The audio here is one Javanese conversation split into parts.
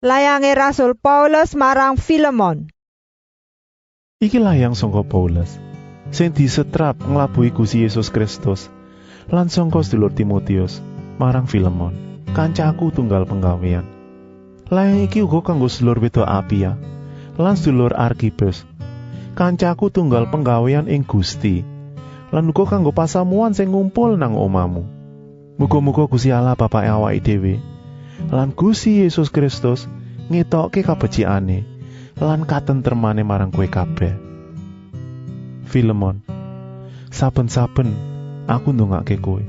Layange Rasul Paulus marang Filemon. Iki layang sangka Paulus sing disetrap nglabuhi Gusti Yesus Kristus lan sangka sedulur Timotius marang Filemon, kancaku tunggal penggawean. Layang iki uga kanggo sedulur wedok Apia lan sedulur Arkipus, kancaku tunggal penggawean ing Gusti, lan uga kanggo pasamuan sing ngumpul nang omamu. Muga-muga Gusti Allah Bapake awake dhewe lan Gusti Yesus Kristus ngetokke kabecikane lan katentremane marang kowe kabeh. Filemon, saben-saben aku ndongake kowe.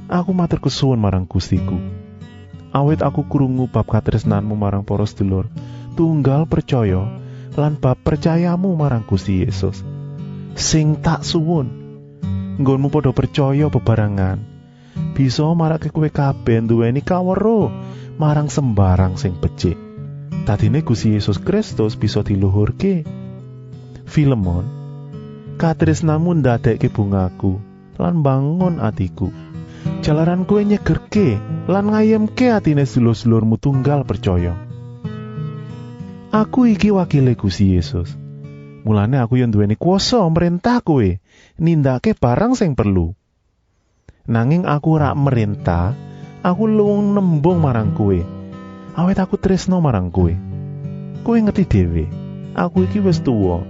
Aku matur kesuwun marang Gustiku. Awit aku krungu bab katresnanmu marang para sedulur, tunggal percaya lan bab percayamu marang Gusti Yesus. Sing tak suwun, nggonmu padha percaya bebarengan bisa marake kowe kabeh duweni kaweruh marang sembarang sing becik. Dadine Gusti Yesus Kristus bisa diluhurke. Filemon, katresnamu ndadekke bungaku lan bangun atiku. Jalaran kowe nyegerke lan ngayemke atine sedulur-sedulurmu tunggal percaya. Aku iki wakile Gusti Yesus. Mulane aku yo duweni kuwasa merintah kowe nindakake barang sing perlu. Nanging aku ora merintah, aku luwung nembung marang kowe. Awit aku tresno marang kowe. Kowe ngerti dhewe, aku iki wis tuwa.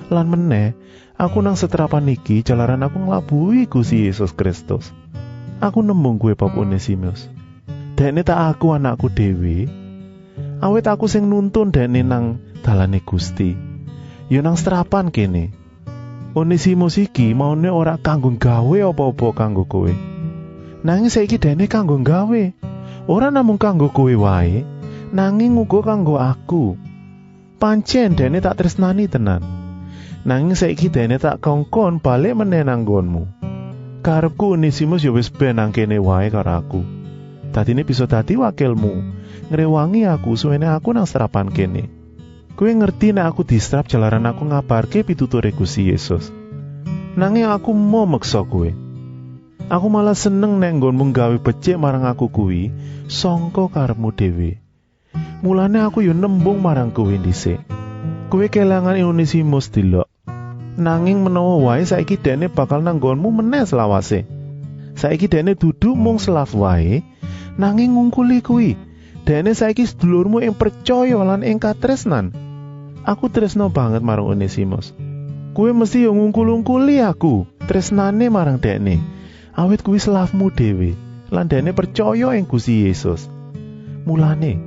Lan meneh, aku nang setrapan iki jalaran aku nglabuhi Gusti Yesus Kristus. Aku nembung kowe bab Onesimus. Dekne tak aku anakku dhewe. Awit aku sing nuntun dekne nang dalane Gusti. Ya nang setrapan kene. Onesimus iki maune ora kanggo gawe apa-apa kanggo kowe. Nanging saiki dene kanggo gawe. Ora namung kanggo kowe wae, nanging uga kanggo aku. Pancen dene tak tresnani tenan. Nanging saiki dene tak kongkon balik meneh nang nggonmu. Karepku Onesimus ya wis ben nang kene wae karo aku. Dadine bisa dadi wakilmu, ngrewangi aku suwene aku nang serapan kene. Kowe ngerti nek aku distrap jalaran aku ngabarke pituture Gusti Yesus. Nanging aku mau meksa kowe. Aku malah seneng nek nggonmu gawe becik marang aku kuwi sangka karepmu dhewe. Mulane aku yo nembung marang kowe dhisik. Kowe kelangan Onesimus delok. Nanging menawa wae saiki dene bakal nang nggonmu meneh selawase. Saiki dene dudu mung selaf wae, nanging ngungkuli kuwi. Dene saiki sedulurmu ing percaya lan ing katresnan. Aku tresno banget marang Onesimus. Kowe mesti yo ngungkul-ungkuli aku, tresnane marang dekne. Awit kuwi selafmu dhewe, lan dekne percaya ing Gusti Yesus. Mulane,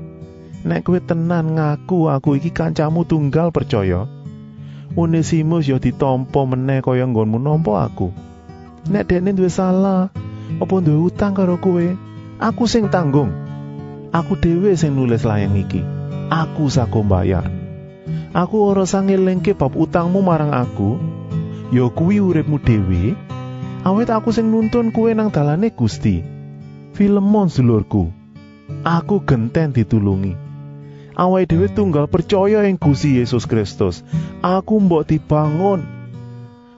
nek kowe tenan ngaku aku iki kancamu tunggal percaya, Onesimus yo ditampa meneh kaya nggonmu nampa aku. Nek dekne duwe salah, apa duwe utang karo kowe, aku sing tanggung. Aku dhewe sing nulis layang iki. Aku sako mbayar. Aku ora sangelingke bab utangmu marang aku, ya kuwi uripmu dhewe. Awit aku sing nuntun kowe nang dalane Gusti. Filemon sedulurku, aku genten ditulungi. Awake dhewe tunggal percaya ing Gusti Yesus Kristus. Aku mbok dibangun.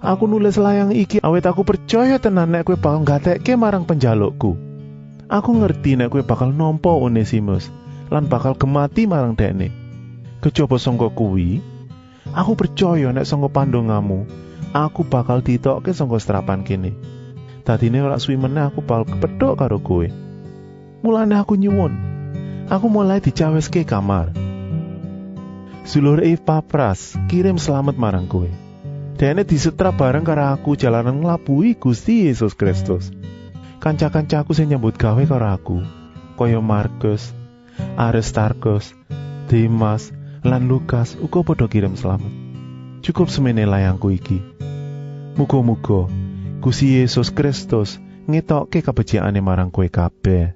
Aku nulis layang iki awit aku percaya tenan nek kowe bakal gatekke marang penjalukku. Aku ngerti nek kowe bakal nampa Onesimus lan bakal gemati marang dekne. Kejaba sangka kuwi, aku percaya nek sangka pandongamu, aku bakal ditokke sangka setrapan kene. Dadine ora suwi meneh aku bakal kepethuk karo kowe. Mulane aku nyuwun, aku mulai dicaweske kamar. Sedulur Epapras kirim selamat marang kowe. Dene disetrap bareng karo aku jalanan nglabuhi Gusti Yesus Kristus. Kanca-kancaku sing nyambut gawe karo aku, kaya Markus, Aristarkus, Demas, lan Lukas uga padha kirim selamat. Cukup semene layangku iki. Muga-muga Gusti Yesus Kristus ngetokke kabecikane marang kowe kabeh.